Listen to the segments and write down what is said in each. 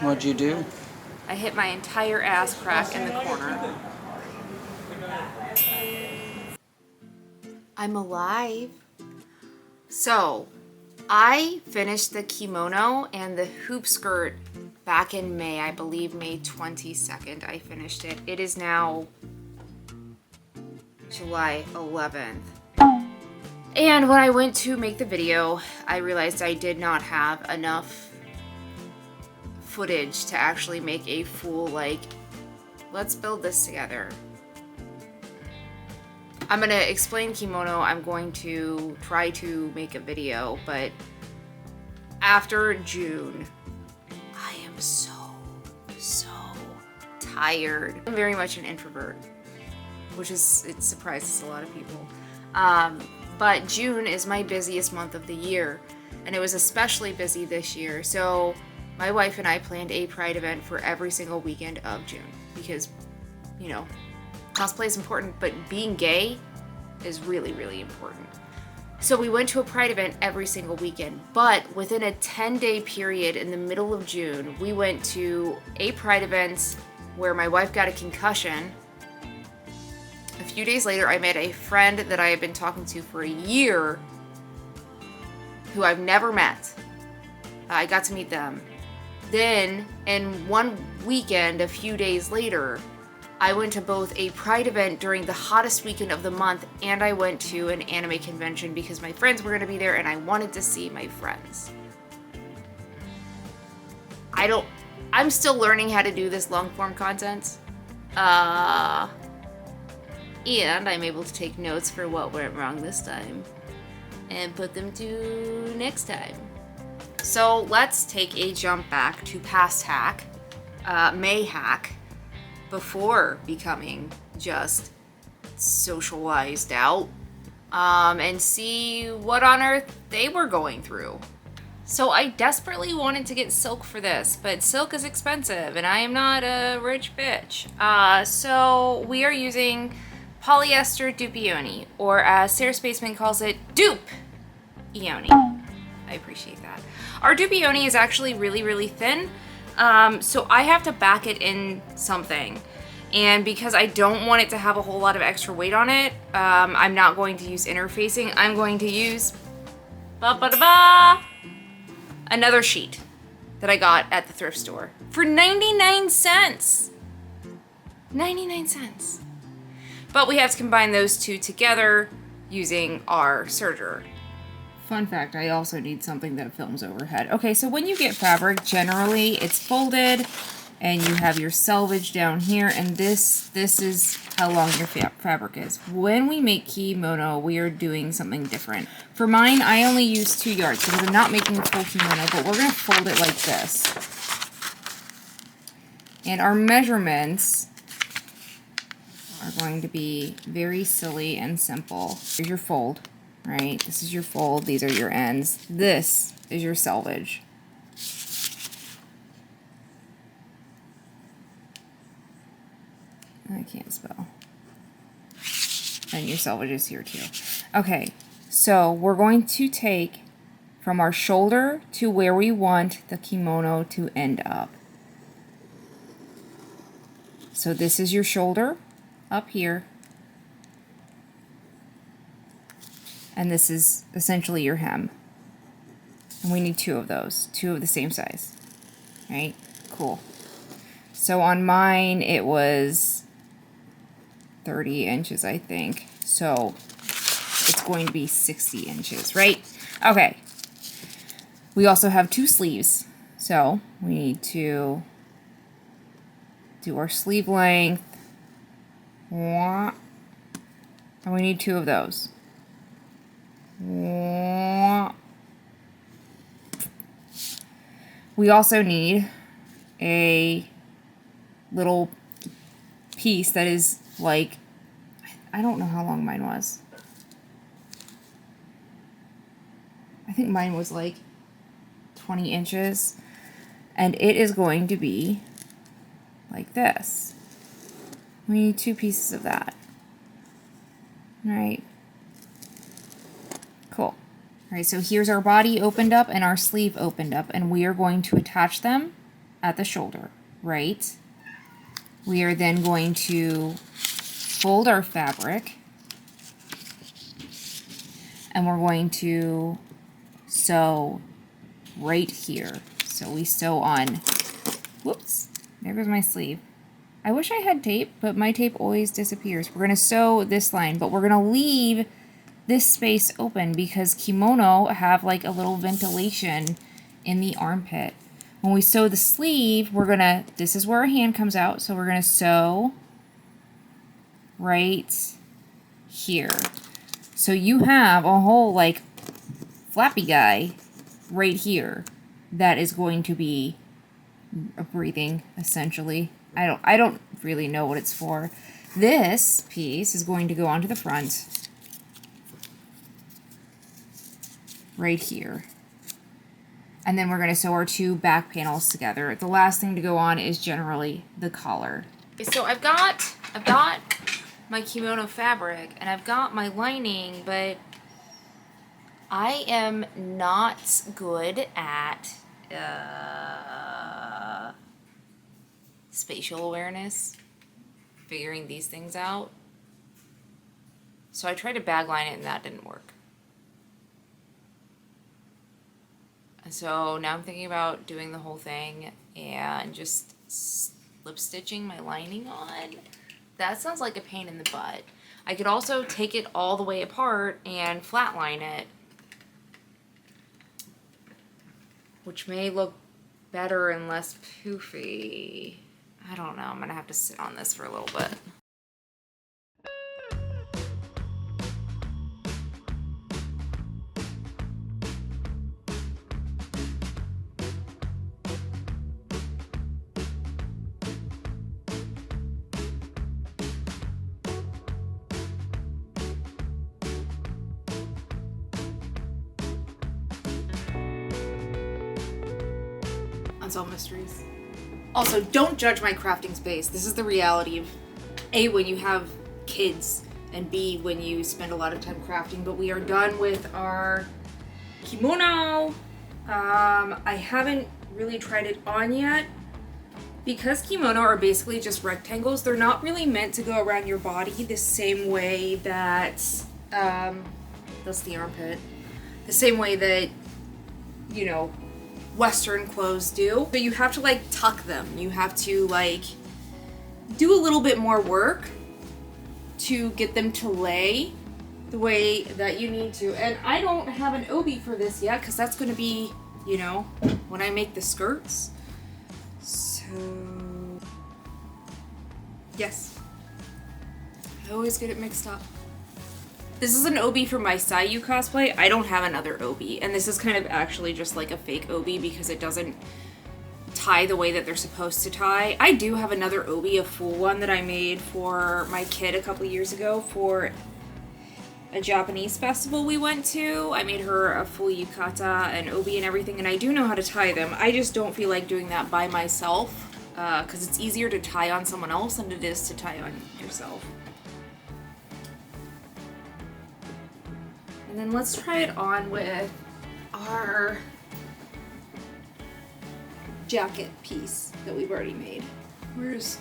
What'd you do? I hit my entire ass crack in the corner. I'm alive. So, I finished the kimono and the hoop skirt back in May, I believe May 22nd I finished it. It is now July 11th. And when I went to make the video, I realized I did not have enough footage to actually make a full, like, let's build this together. I'm gonna explain kimono. I'm going to try to make a video, but after June, I am so tired. I'm very much an introvert, which is, it surprises a lot of people. But June is my busiest month of the year, and it was especially busy this year. So my wife and I planned a pride event for every single weekend of June because, you know, cosplay is important, but being gay is really, really important. So we went to a pride event every single weekend, but within a 10-day period in the middle of June, we went to a pride event where my wife got a concussion. A few days later, I met a friend that I had been talking to for a year who I've never met. I got to meet them. Then, in one weekend, a few days later, I went to both a pride event during the hottest weekend of the month, and I went to an anime convention because my friends were going to be there and I wanted to see my friends. I'm still learning how to do this long form content. And I'm able to take notes for what went wrong this time and put them to next time. So let's take a jump back to past hack, May hack, before becoming just socialized out, and see what on earth they were going through. So I desperately wanted to get silk for this, but silk is expensive and I am not a rich bitch. So we are using polyester dupioni, or as Sarah Spaceman calls it, dupe-ioni. I appreciate that. Our dupioni is actually really, really thin, so I have to back it in something. And because I don't want it to have a whole lot of extra weight on it, I'm not going to use interfacing. I'm going to use another sheet that I got at the thrift store for 99 cents. 99 cents. But we have to combine those two together using our serger. Fun fact, I also need something that films overhead. Okay, so when you get fabric, generally it's folded and you have your selvage down here, and this is how long your fabric is. When we make kimono, we are doing something different. For mine, I only use 2 yards because I'm not making a full kimono, but we're gonna fold it like this. And our measurements are going to be very silly and simple. Here's your fold, right? This is your fold, these are your ends. This is your selvage. I can't spell. And your selvage is here too. Okay, so we're going to take from our shoulder to where we want the kimono to end up. So this is your shoulder up here. And this is essentially your hem. And we need 2 of those, 2 of the same size. Right? Cool. So on mine, it was 30 inches, I think. So it's going to be 60 inches, right? Okay. We also have 2 sleeves. So we need to do our sleeve length. And we need 2 of those. We also need a little piece that is like, I don't know how long mine was. I think mine was like 20 inches. And it is going to be like this. We need 2 pieces of that. All right. Cool. All right, so here's our body opened up and our sleeve opened up, and we are going to attach them at the shoulder, right? We are then going to fold our fabric, and we're going to sew right here. So we sew on, whoops, there goes my sleeve. I wish I had tape, but my tape always disappears. We're gonna sew this line, but we're gonna leave this space open because kimono have like a little ventilation in the armpit. When we sew the sleeve, this is where our hand comes out, so we're gonna sew right here. So you have a whole like flappy guy right here that is going to be breathing essentially. I don't really know what it's for. This piece is going to go onto the front right here. And then we're going to sew our two back panels together. The last thing to go on is generally the collar. Okay, so I've got my kimono fabric and I've got my lining, but I am not good at spatial awareness, figuring these things out. So I tried to bagline it and that didn't work. And so now I'm thinking about doing the whole thing and just slip stitching my lining on. That sounds like a pain in the butt. I could also take it all the way apart and flatline it, which may look better and less poofy. I don't know, I'm gonna have to sit on this for a little bit. Unsolved mysteries. Also, don't judge my crafting space. This is the reality of A, when you have kids, and B, when you spend a lot of time crafting. But we are done with our kimono. I haven't really tried it on yet. Because kimono are basically just rectangles, they're not really meant to go around your body the same way that, that's the armpit, the same way that, you know, Western clothes do. But you have to like tuck them. You have to like do a little bit more work to get them to lay the way that you need to. And I don't have an obi for this yet because that's going to be, you know, when I make the skirts. So, yes. I always get it mixed up. This is an obi for my Sayu cosplay. I don't have another obi, and this is kind of actually just like a fake obi because it doesn't tie the way that they're supposed to tie. I do have another obi, a full one that I made for my kid a couple years ago for a Japanese festival we went to. I made her a full yukata and obi and everything, and I do know how to tie them. I just don't feel like doing that by myself because it's easier to tie on someone else than it is to tie on yourself. And then let's try it on with our jacket piece that we've already made. We're just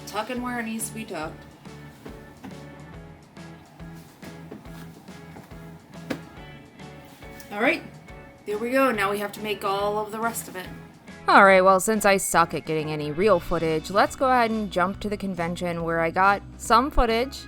tucking where it needs to be tucked. All right, there we go. Now we have to make all of the rest of it. Alright, well, since I suck at getting any real footage, let's go ahead and jump to the convention where I got some footage.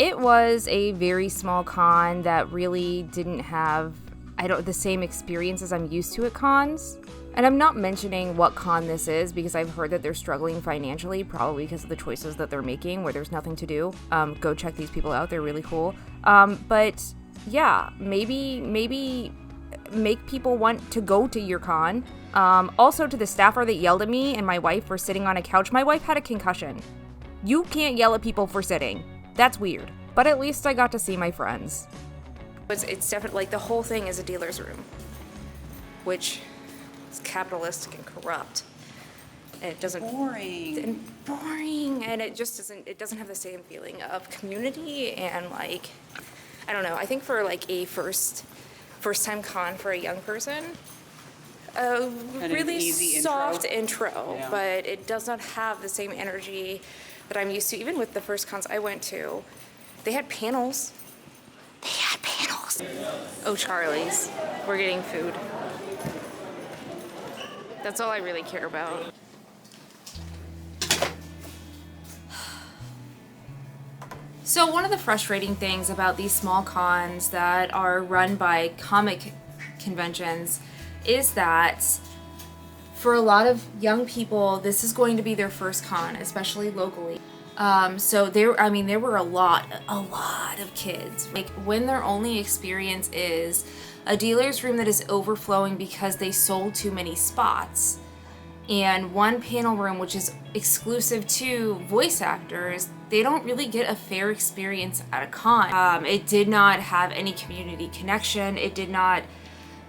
It was a very small con that really didn't have, the same experience as I'm used to at cons. And I'm not mentioning what con this is because I've heard that they're struggling financially, probably because of the choices that they're making where there's nothing to do. Go check these people out, they're really cool. But yeah, maybe make people want to go to your con. Also to the staffer that yelled at me and my wife for sitting on a couch. My wife had a concussion. You can't yell at people for sitting. That's weird. But at least I got to see my friends. It's definitely, like, the whole thing is a dealer's room. Which is capitalistic and corrupt. And it doesn't... Boring. And it just doesn't have the same feeling of community and, like... I don't know, I think for like a first time con for a young person, a an really easy soft intro. intro, Yeah. but it does not have the same energy that I'm used to. Even with the first cons I went to, they had panels. Oh, Charlie's. We're getting food. That's all I really care about. So one of the frustrating things about these small cons that are run by comic conventions is that for a lot of young people, this is going to be their first con, especially locally. So there were a lot of kids. Like when their only experience is a dealer's room that is overflowing because they sold too many spots, and one panel room which is exclusive to voice actors, they don't really get a fair experience at a con. It did not have any community connection. It did not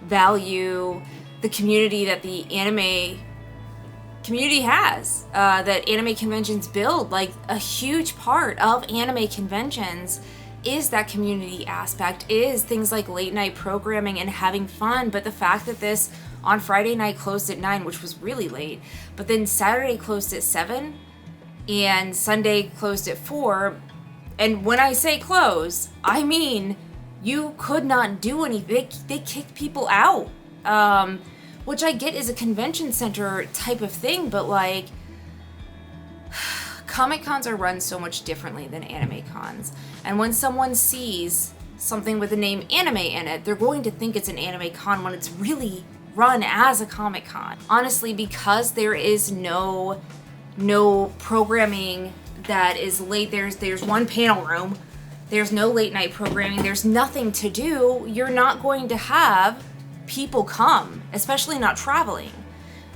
value the community that the anime community has, that anime conventions build. Like a huge part of anime conventions is that community aspect, is things like late night programming and having fun. But the fact that this on Friday night closed at 9, which was really late, but then Saturday closed at 7 and Sunday closed at 4, and when I say close, I mean you could not do anything. They kicked people out, which I get is a convention center type of thing, but like Comic Cons are run so much differently than anime cons. And when someone sees something with the name anime in it, they're going to think it's an anime con when it's really run as a Comic Con. Honestly, because there is no programming that is late. There's one panel room. There's no late night programming. There's nothing to do. You're not going to have people come, especially not traveling.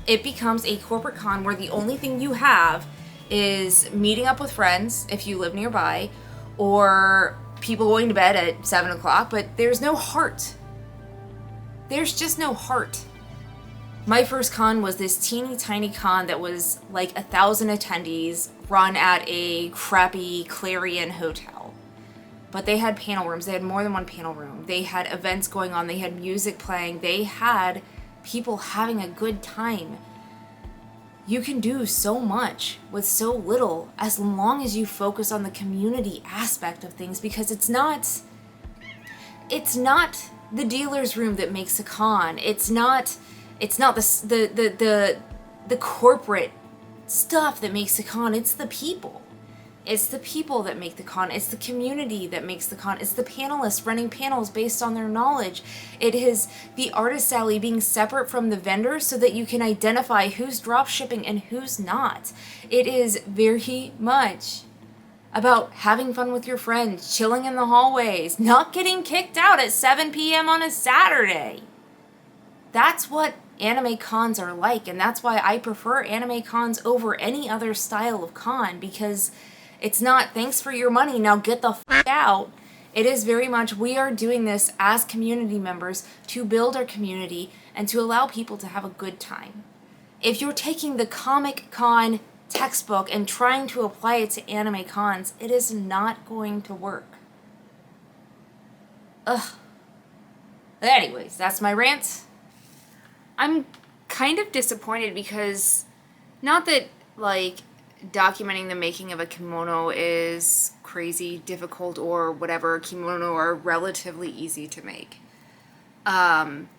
It becomes a corporate con where the only thing you have is meeting up with friends if you live nearby, or people going to bed at 7 o'clock, but there's no heart. There's just no heart. My first con was this teeny tiny con that was like 1,000 attendees, run at a crappy Clarion hotel. But they had panel rooms. They had more than one panel room. They had events going on. They had music playing. They had people having a good time. You can do so much with so little as long as you focus on the community aspect of things, because it's not the dealer's room that makes a con. It's not the corporate stuff that makes a con. It's the people. It's the people that make the con. It's the community that makes the con. It's the panelists running panels based on their knowledge. It is the artist alley being separate from the vendors so that you can identify who's drop shipping and who's not. It is very much about having fun with your friends, chilling in the hallways, not getting kicked out at 7 p.m. on a Saturday. That's what anime cons are like, and that's why I prefer anime cons over any other style of con, because it's not, thanks for your money, now get the f*** out. It is very much, we are doing this as community members to build our community and to allow people to have a good time. If you're taking the Comic Con textbook and trying to apply it to anime cons, it is not going to work. Ugh. Anyways, that's my rant. I'm kind of disappointed because, not that, like, documenting the making of a kimono is crazy difficult or whatever. Kimono are relatively easy to make. I'm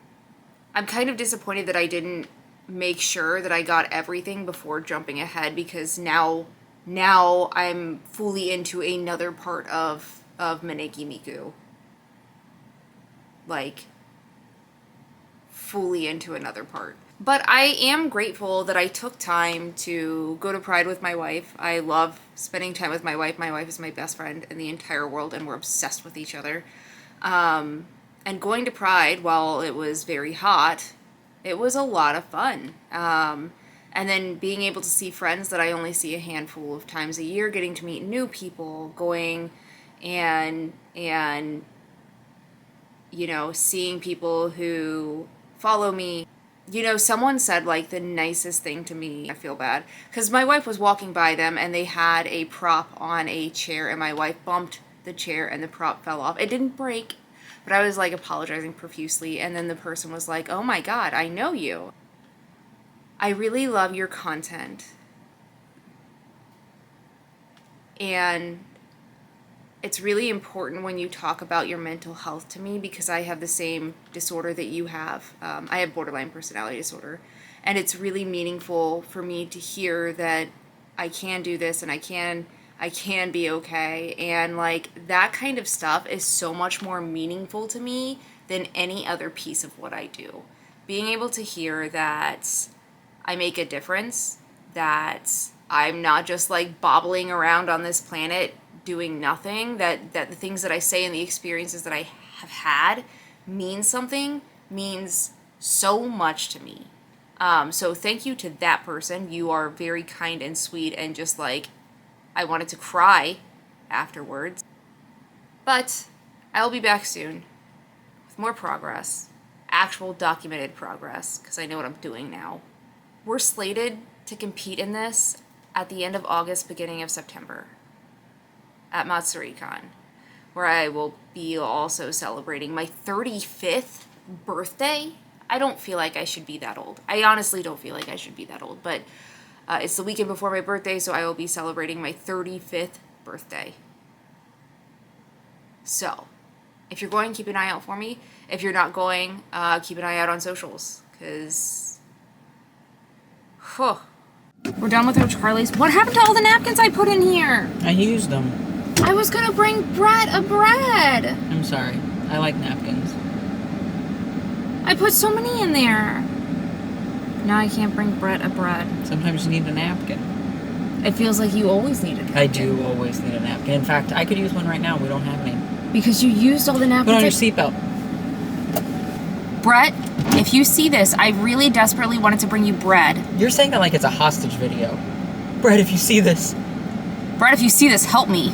kind of disappointed that I didn't make sure that I got everything before jumping ahead, because now I'm fully into another part of Maneki Miku. Like, fully into another part. But I am grateful that I took time to go to Pride with my wife. I love spending time with my wife. My wife is my best friend in the entire world, and we're obsessed with each other. And going to Pride, while it was very hot, it was a lot of fun. And then being able to see friends that I only see a handful of times a year, getting to meet new people, going and you know, seeing people who follow me. You know, someone said, like, the nicest thing to me. I feel bad, because my wife was walking by them, and they had a prop on a chair, and my wife bumped the chair and the prop fell off. It didn't break, but I was like apologizing profusely, and then the person was like, "Oh my God, I know you. I really love your content." And it's really important when you talk about your mental health to me, because I have the same disorder that you have. I have borderline personality disorder. And it's really meaningful for me to hear that I can do this and I can be okay. And like that kind of stuff is so much more meaningful to me than any other piece of what I do. Being able to hear that I make a difference, that I'm not just like bobbling around on this planet doing nothing, that the things that I say and the experiences that I have had mean something, means so much to me. So thank you to that person. You are very kind and sweet, and just like, I wanted to cry afterwards. But I'll be back soon with more progress, actual documented progress, because I know what I'm doing now. We're slated to compete in this at the end of August, beginning of September at MatsuriCon, where I will be also celebrating my 35th birthday. I don't feel like I should be that old. I honestly don't feel like I should be that old, but it's the weekend before my birthday, so I will be celebrating my 35th birthday. So, if you're going, keep an eye out for me. If you're not going, keep an eye out on socials, because... We're done with our Charlies. What happened to all the napkins I put in here? I used them. I was gonna bring Brett a bread. I'm sorry. I like napkins. I put so many in there. Now I can't bring Brett a bread. Sometimes you need a napkin. It feels like you always need a napkin. I do always need a napkin. In fact, I could use one right now. We don't have any. Because you used all the napkins. Put on your seatbelt. Brett, if you see this, I really desperately wanted to bring you bread. You're saying that like it's a hostage video. Brett, if you see this. Brett, if you see this, help me.